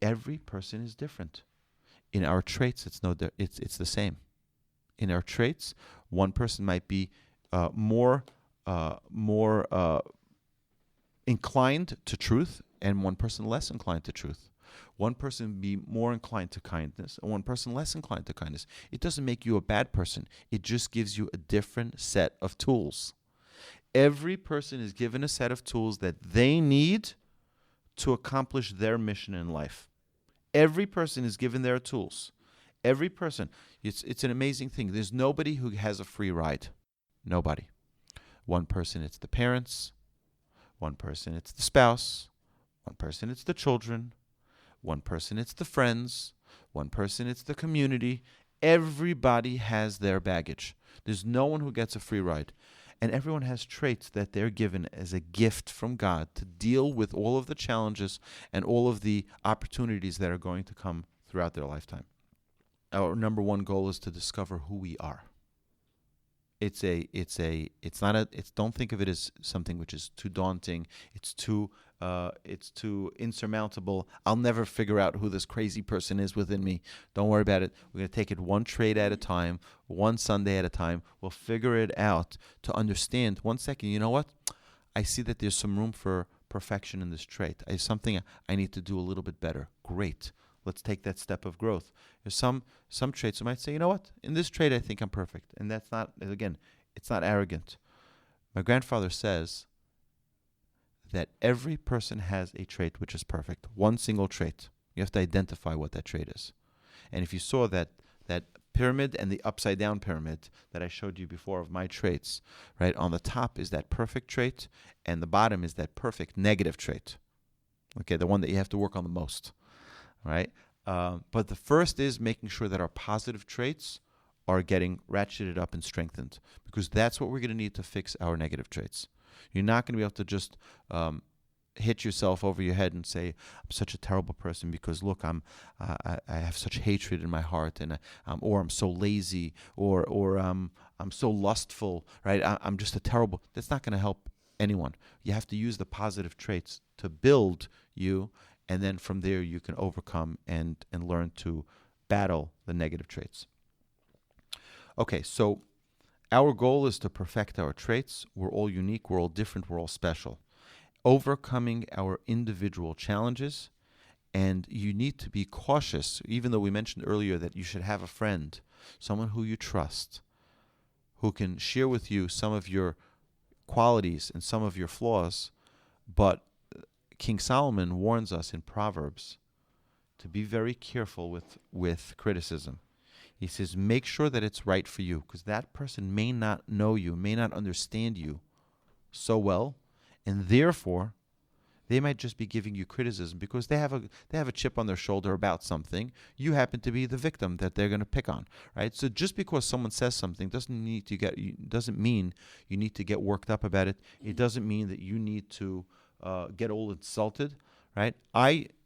Every person is different. In our traits, it's the same. In our traits, one person might be more inclined to truth, and one person less inclined to truth. One person be more inclined to kindness, and one person less inclined to kindness. It doesn't make you a bad person. It just gives you a different set of tools. Every person is given a set of tools that they need to accomplish their mission in life. Every person is given their tools. Every person. It's an amazing thing. There's nobody who has a free ride. Nobody. One person, it's the parents. One person, it's the spouse. One person, it's the children. One person, it's the friends. One person, it's the community. Everybody has their baggage. There's no one who gets a free ride. And everyone has traits that they're given as a gift from God to deal with all of the challenges and all of the opportunities that are going to come throughout their lifetime. Our number one goal is to discover who we are. Don't think of it as something which is too daunting. It's too insurmountable. I'll never figure out who this crazy person is within me. Don't worry about it. We're going to take it one trait at a time, one Sunday at a time. We'll figure it out to understand. 1 second, you know what? I see that there's some room for perfection in this trait. It's something I need to do a little bit better. Great. Let's take that step of growth. There's some traits you might say, you know what? In this trait, I think I'm perfect. And that's not, again, it's not arrogant. My grandfather says that every person has a trait which is perfect. One single trait. You have to identify what that trait is. And if you saw that pyramid and the upside down pyramid that I showed you before of my traits, right? On the top is that perfect trait, and the bottom is that perfect negative trait. Okay, the one that you have to work on the most. Right? But the first is making sure that our positive traits are getting ratcheted up and strengthened, because that's what we're going to need to fix our negative traits. You're not going to be able to just hit yourself over your head and say, I'm such a terrible person because, look, I have such hatred in my heart, and or I'm so lazy, or I'm so lustful, right? I'm just a terrible. That's not going to help anyone. You have to use the positive traits to build you. And then from there, you can overcome and learn to battle the negative traits. Okay, so our goal is to perfect our traits. We're all unique, we're all different, we're all special. Overcoming our individual challenges, and you need to be cautious, even though we mentioned earlier that you should have a friend, someone who you trust, who can share with you some of your qualities and some of your flaws, but King Solomon warns us in Proverbs to be very careful with criticism. He says, make sure that it's right for you, because that person may not know you, may not understand you so well, and therefore they might just be giving you criticism because they have a chip on their shoulder about something. You happen to be the victim that they're going to pick on, right? So just because someone says something doesn't mean you need to get worked up about it. It doesn't mean that you need to get all insulted, right?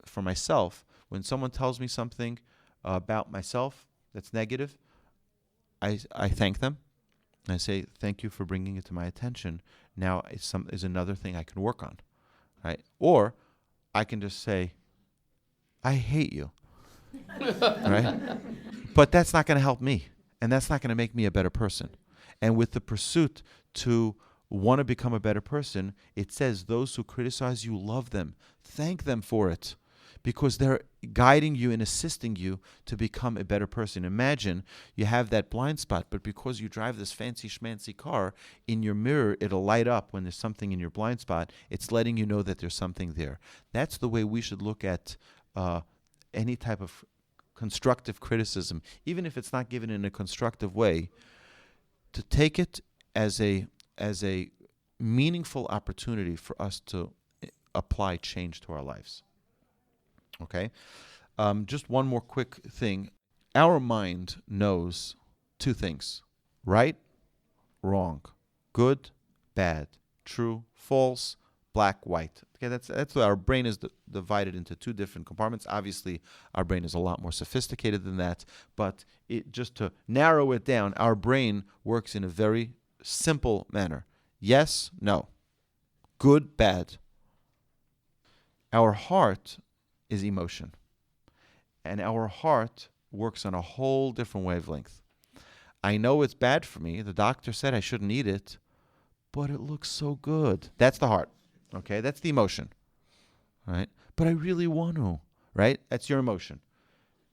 For myself, when someone tells me something about myself that's negative, I thank them. I say, thank you for bringing it to my attention. Now is another thing I can work on, right? Or I can just say, I hate you, right? But that's not going to help me, and that's not going to make me a better person. And with the pursuit to want to become a better person, it says those who criticize you, love them. Thank them for it, because they're guiding you and assisting you to become a better person. Imagine you have that blind spot, but because you drive this fancy schmancy car, in your mirror it'll light up when there's something in your blind spot. It's letting you know that there's something there. That's the way we should look at any type of constructive criticism, even if it's not given in a constructive way, to take it as a meaningful opportunity for us to apply change to our lives. Okay? Just one more quick thing. Our mind knows two things: right, wrong, good, bad, true, false, black, white. Okay, that's what our brain is divided into two different compartments. Obviously, our brain is a lot more sophisticated than that, but just to narrow it down, our brain works in a very simple manner. Yes, no. Good, bad. Our heart is emotion. And our heart works on a whole different wavelength. I know it's bad for me. The doctor said I shouldn't eat it, but it looks so good. That's the heart. Okay? That's the emotion. Right? But I really want to. Right? That's your emotion.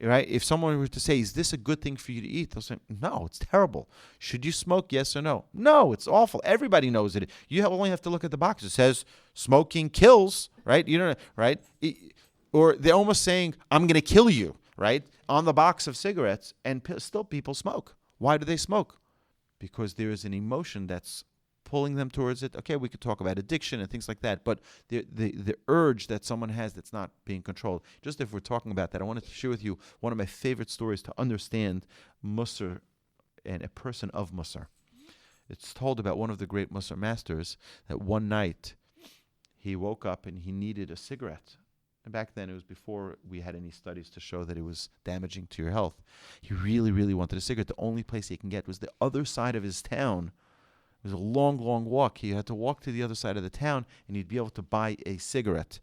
Right? If someone were to say, is this a good thing for you to eat? They'll say, no, it's terrible. Should you smoke? Yes or no? No, it's awful. Everybody knows it. You only have to look at the box. It says smoking kills, right? You know, right? Or they're almost saying, I'm going to kill you, right? On the box of cigarettes, and still people smoke. Why do they smoke? Because there is an emotion that's pulling them towards it. Okay, we could talk about addiction and things like that, but the urge that someone has that's not being controlled. Just if we're talking about that, I wanted to share with you one of my favorite stories to understand Mussar and a person of Mussar. It's told about one of the great Mussar masters that one night he woke up and he needed a cigarette. And back then, it was before we had any studies to show that it was damaging to your health. He really, really wanted a cigarette. The only place he can get was the other side of his town. It was a long, long walk. He had to walk to the other side of the town, and he'd be able to buy a cigarette.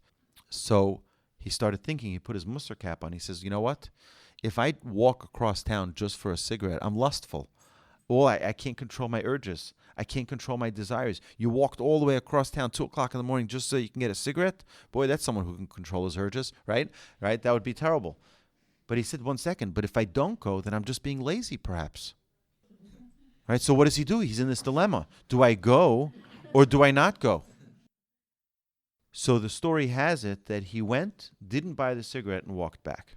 So he started thinking. He put his Mussar cap on. He says, you know what? If I walk across town just for a cigarette, I'm lustful. Well, I can't control my urges. I can't control my desires. You walked all the way across town 2 o'clock in the morning just so you can get a cigarette? Boy, that's someone who can control his urges, right? Right? That would be terrible. But he said, 1 second, but if I don't go, then I'm just being lazy, perhaps. Right? So what does he do? He's in this dilemma. Do I go or do I not go? So the story has it that he went, didn't buy the cigarette, and walked back.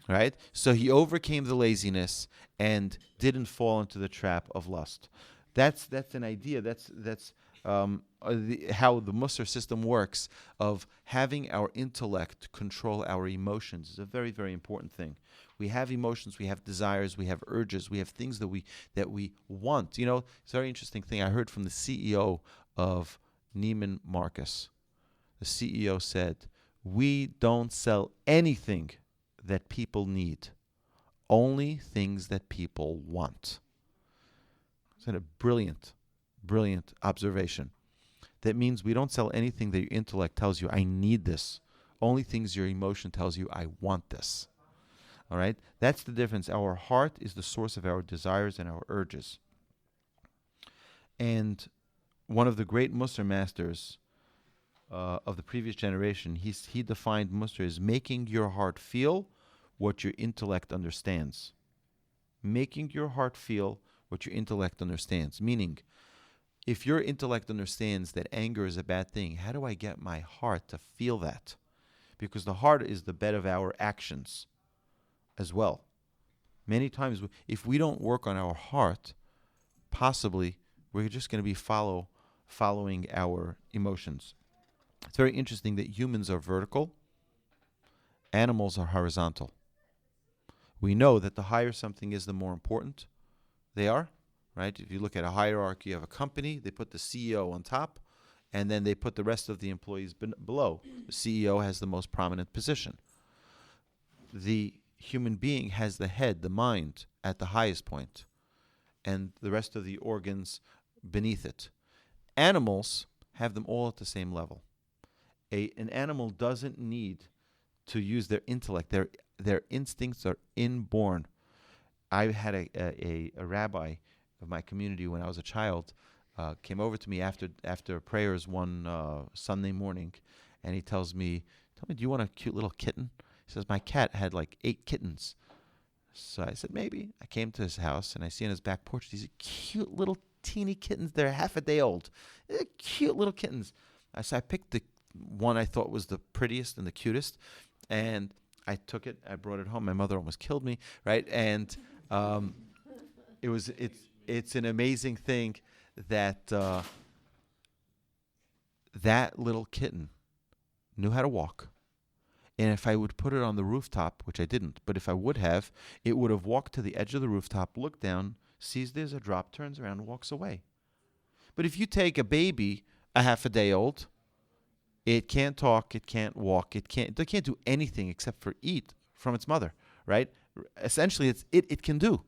Right? So he overcame the laziness and didn't fall into the trap of lust. That's an idea. That's how the Mussar system works of having our intellect control our emotions is a very, very important thing. We have emotions, we have desires, we have urges, we have things that we want. You know, it's a very interesting thing. I heard from the CEO of Neiman Marcus. The CEO said, "We don't sell anything that people need, only things that people want." It's a brilliant, brilliant observation. That means we don't sell anything that your intellect tells you, I need this. Only things your emotion tells you, I want this. All right? That's the difference. Our heart is the source of our desires and our urges. And one of the great Mussar masters of the previous generation, he defined Mussar as making your heart feel what your intellect understands. Making your heart feel what your intellect understands. Meaning, if your intellect understands that anger is a bad thing, how do I get my heart to feel that? Because the heart is the bed of our actions as well. Many times, if we don't work on our heart, possibly we're just going to be following our emotions. It's very interesting that humans are vertical, animals are horizontal. We know that the higher something is, the more important they are, right? If you look at a hierarchy of a company, they put the CEO on top, and then they put the rest of the employees below. The CEO has the most prominent position. The human being has the head, the mind, at the highest point, and the rest of the organs beneath it. Animals have them all at the same level. An animal doesn't need to use their intellect. Their instincts are inborn. I had a rabbi of my community when I was a child came over to me after prayers one Sunday morning, and he tells me, do you want a cute little kitten? He says, my cat had like 8 kittens. So I said, maybe. I came to his house, and I see on his back porch these cute little teeny kittens. They're half a day old. They're cute little kittens. So I picked the one I thought was the prettiest and the cutest, and I took it. I brought it home. My mother almost killed me, right? And it's an amazing thing that that little kitten knew how to walk. And if I would put it on the rooftop, which I didn't, but if I would have, it would have walked to the edge of the rooftop, looked down, sees there's a drop, turns around, and walks away. But if you take a baby, a half a day old, it can't talk, it can't walk, it can't do anything except for eat from its mother, right? Essentially, it can do.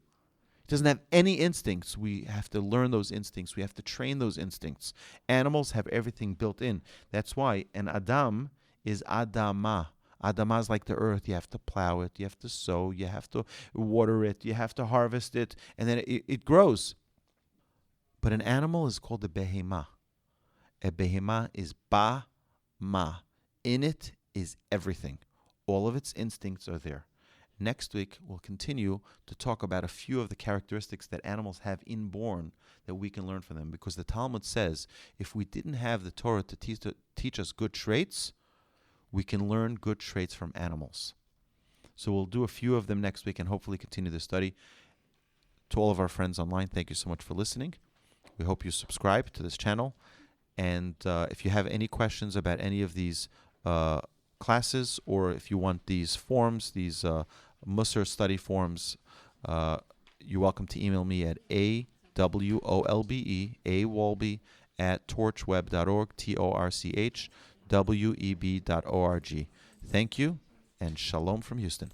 It doesn't have any instincts. We have to learn those instincts. We have to train those instincts. Animals have everything built in. That's why an Adam is Adama. Adama is like the earth. You have to plow it. You have to sow. You have to water it. You have to harvest it. And then it grows. But an animal is called a behema. A behema is ba-ma. In it is everything. All of its instincts are there. Next week, we'll continue to talk about a few of the characteristics that animals have inborn that we can learn from them. Because the Talmud says, if we didn't have the Torah to teach us good traits, we can learn good traits from animals. So we'll do a few of them next week and hopefully continue the study. To all of our friends online, thank you so much for listening. We hope you subscribe to this channel. And if you have any questions about any of these classes, or if you want these forms, these Mussar study forms, you're welcome to email me at awolbe at torchweb.org, torchweb.org. Thank you, and shalom from Houston.